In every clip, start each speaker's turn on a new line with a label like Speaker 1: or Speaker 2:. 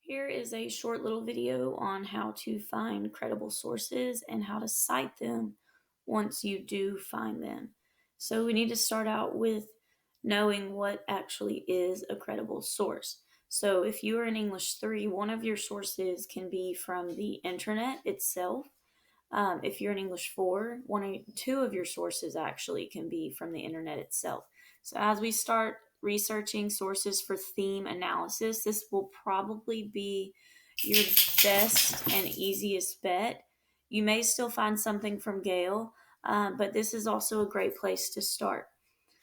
Speaker 1: Here is a short little video on how to find credible sources and how to cite them once you do find them. So we need to start out with knowing what actually is a credible source. So if you are in English 3, one of your sources can be from the internet itself. If you're in English 4, two of your sources actually can be from the internet itself. So as we start researching sources for theme analysis, this will probably be your best and easiest bet. You may still find something from Gale, but this is also a great place to start.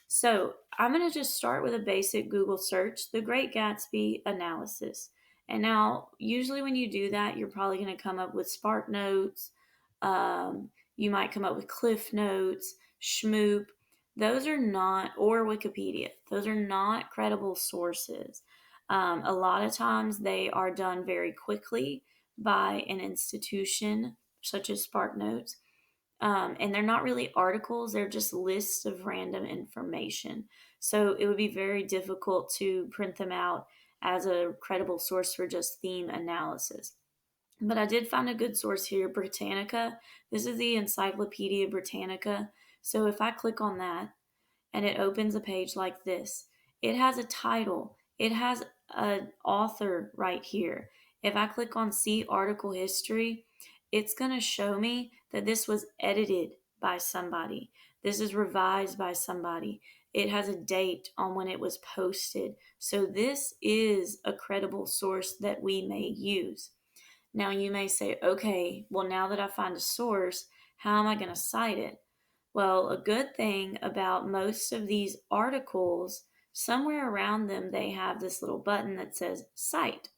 Speaker 1: So I'm going to just start with a basic Google search, the Great Gatsby analysis. And now, usually when you do that, you're probably going to come up with Spark Notes. You might come up with Cliff Notes, Schmoop. Those are not, or Wikipedia. Those are not credible sources. A lot of times they are done very quickly by an institution such as Spark Notes. And they're not really articles, they're just lists of random information. So it would be very difficult to print them out as a credible source for just theme analysis. But I did find a good source here, Britannica. This is the Encyclopedia Britannica. So if I click on that and it opens a page like this, it has a title, it has an author right here. If I click on See Article History, it's going to show me that this was edited by somebody. This is revised by somebody. It has a date on when it was posted. So this is a credible source that we may use. Now you may say, okay, well, now that I find a source, how am I going to cite it? Well, a good thing about most of these articles, somewhere around them, they have this little button that says Cite.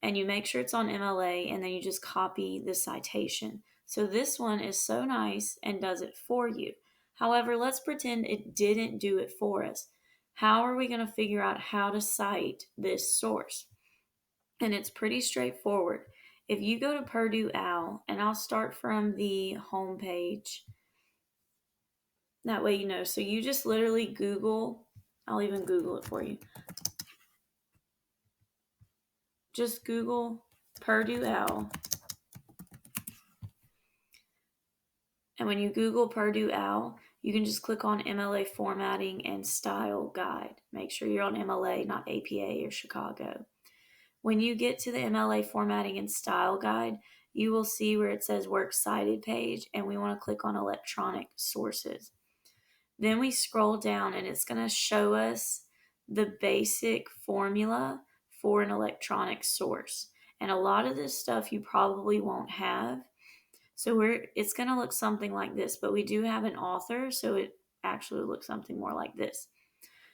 Speaker 1: And you make sure it's on MLA and then you just copy the citation. So this one is so nice and does it for you. However, let's pretend it didn't do it for us. How are we going to figure out how to cite this source? And it's pretty straightforward. If you go to Purdue OWL, and I'll start from the home page, that way you know. So you just literally Google, I'll even Google it for you. Just Google Purdue OWL. And when you Google Purdue OWL, you can just click on MLA formatting and style guide. Make sure you're on MLA, not APA or Chicago. When you get to the MLA formatting and style guide, you will see where it says Works Cited page, and we want to click on electronic sources. Then we scroll down and it's going to show us the basic formula for an electronic source. And a lot of this stuff you probably won't have. So it's going to look something like this, but we do have an author, so it actually looks something more like this.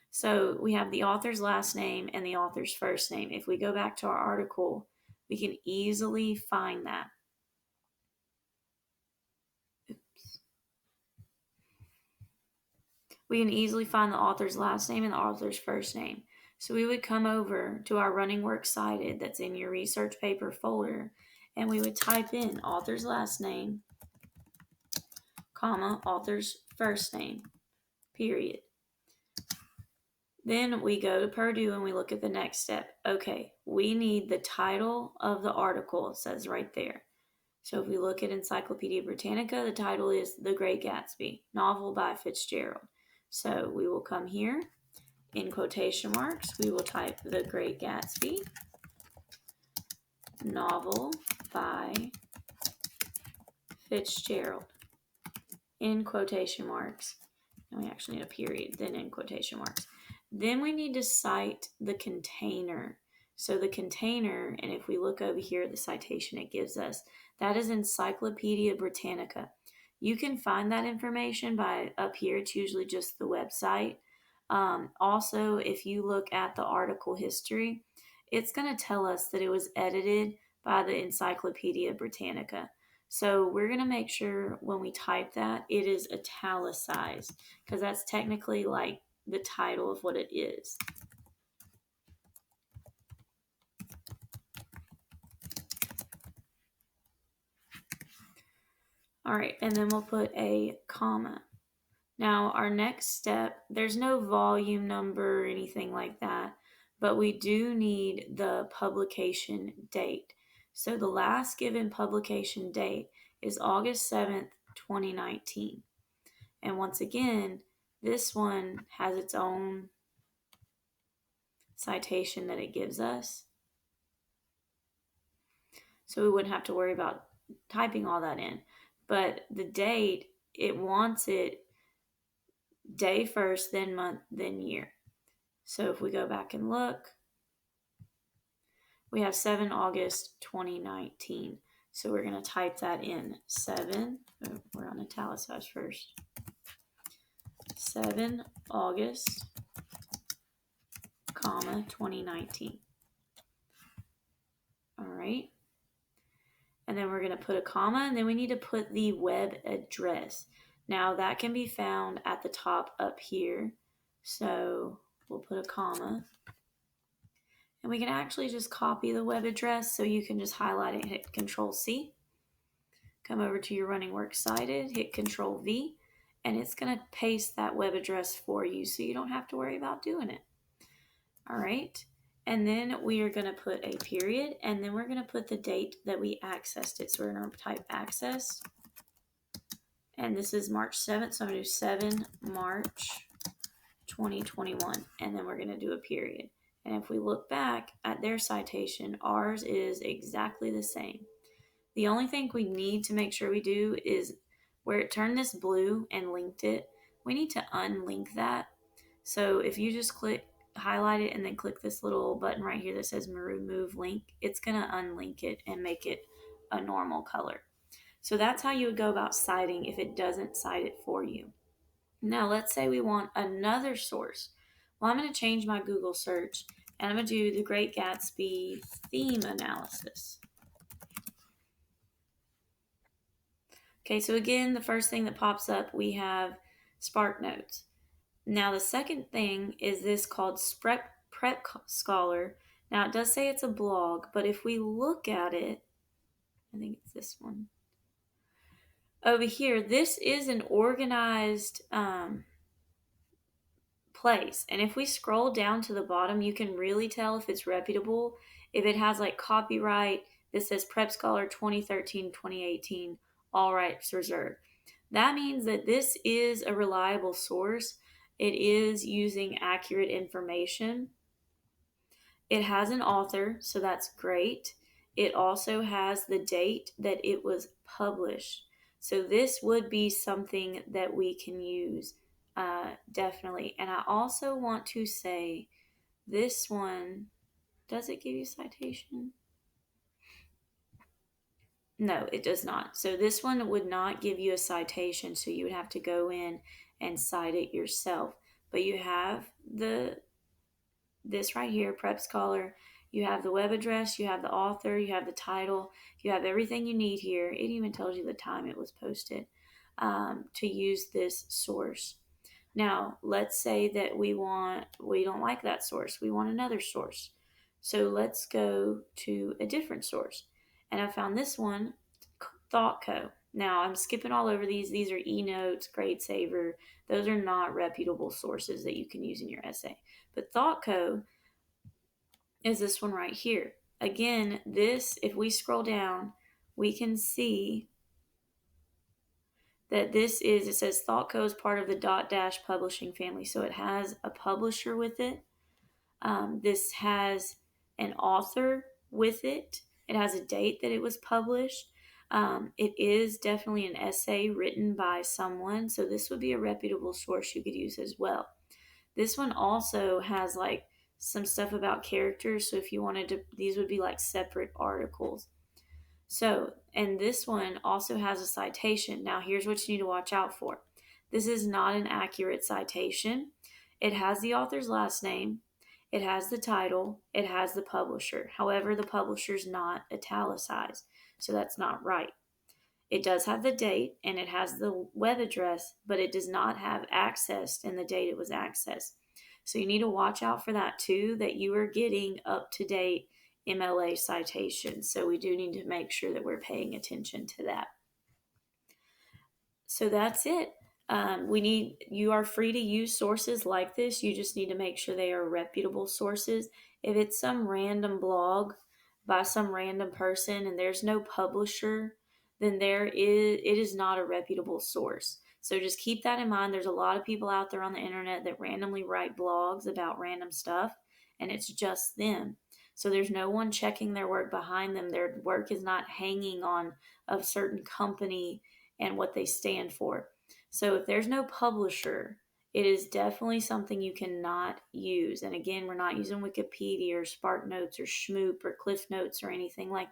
Speaker 1: So we have the author's last name and the author's first name. If we go back to our article, we can easily find that. We can easily find the author's last name and the author's first name. So we would come over to our running works cited that's in your research paper folder, and we would type in author's last name, comma, author's first name, period. Then we go to Purdue and we look at the next step. Okay, we need the title of the article, it says right there. So if we look at Encyclopedia Britannica, the title is The Great Gatsby, novel by Fitzgerald. So we will come here, in quotation marks, we will type The Great Gatsby, novel by Fitzgerald, in quotation marks. And we actually need a period, then in quotation marks. Then we need to cite the container. So the container, and if we look over here at the citation it gives us, that is Encyclopedia Britannica. You can find that information by up here. It's usually just the website. Also, if you look at the article history, it's going to tell us that it was edited by the Encyclopedia Britannica. So we're going to make sure when we type that, it is italicized, because that's technically like the title of what it is. All right, and then we'll put a comma. Now our next step, there's no volume number or anything like that, but we do need the publication date. So the last given publication date is August 7th, 2019. And once again, this one has its own citation that it gives us. So we wouldn't have to worry about typing all that in. But the date, it wants it day first, then month, then year. So if we go back and look, we have 7 August 2019. So we're going to type that in. 7, we're on italicized first. 7 August, comma, 2019. All right. And then we're going to put a comma, and then we need to put the web address. Now that can be found at the top up here. So we'll put a comma. And we can actually just copy the web address, so you can just highlight it and hit Control C. Come over to your running works cited, hit Control V, and it's going to paste that web address for you, so you don't have to worry about doing it. All right. And then we are going to put a period, and then we're going to put the date that we accessed it. So we're going to type access, and this is March 7th, so I'm going to do 7 March 2021, and then we're going to do a period. And if we look back at their citation, ours is exactly the same. The only thing we need to make sure we do is where it turned this blue and linked it, we need to unlink that. So if you just highlight it and then click this little button right here that says remove link, it's going to unlink it and make it a normal color. So that's how you would go about citing if it doesn't cite it for you. Now let's say we want another source. Well, I'm going to change my Google search, and I'm going to do the Great Gatsby theme analysis. Okay, so again, the first thing that pops up, we have Spark Notes. Now the second thing is this called Prep Scholar. Now it does say it's a blog, but if we look at it, I think it's this one. Over here, this is an organized place. And if we scroll down to the bottom, you can really tell if it's reputable. If it has like copyright, this says Prep Scholar 2013, 2018, all rights reserved. That means that this is a reliable source. It is using accurate information. It has an author, so that's great. It also has the date that it was published. So this would be something that we can use. Definitely. And I also want to say this one, does it give you citation? No, it does not. So this one would not give you a citation, so you would have to go in and cite it yourself. But you have this right here, Prep Scholar. You have the web address, you have the author, you have the title, you have everything you need here. It even tells you the time it was posted to use this source. Now, let's say that we don't like that source. We want another source. So let's go to a different source. And I found this one, ThoughtCo. Now, I'm skipping all over these. These are eNotes, GradeSaver. Those are not reputable sources that you can use in your essay. But ThoughtCo is this one right here. Again, this, if we scroll down, we can see that it says ThoughtCo is part of the Dotdash publishing family. So it has a publisher with it. This has an author with it. It has a date that it was published. It is definitely an essay written by someone. So this would be a reputable source you could use as well. This one also has like some stuff about characters. So if you wanted to, these would be like separate articles. So, and this one also has a citation. Now, here's what you need to watch out for. This is not an accurate citation. It has the author's last name. It has the title. It has the publisher. However, the publisher's not italicized. So that's not right. It does have the date and it has the web address, but it does not have accessed and the date it was accessed. So you need to watch out for that too, that you are getting up-to-date MLA citations. So we do need to make sure that we're paying attention to that. So that's it. You are free to use sources like this. You just need to make sure they are reputable sources. If it's some random blog by some random person and there's no publisher, then it is not a reputable source. So just keep that in mind. There's a lot of people out there on the internet that randomly write blogs about random stuff, and it's just them. So there's no one checking their work behind them. Their work is not hanging on a certain company and what they stand for. So if there's no publisher, it is definitely something you cannot use. And again, we're not using Wikipedia or Spark Notes or Schmoop or Cliff Notes or anything like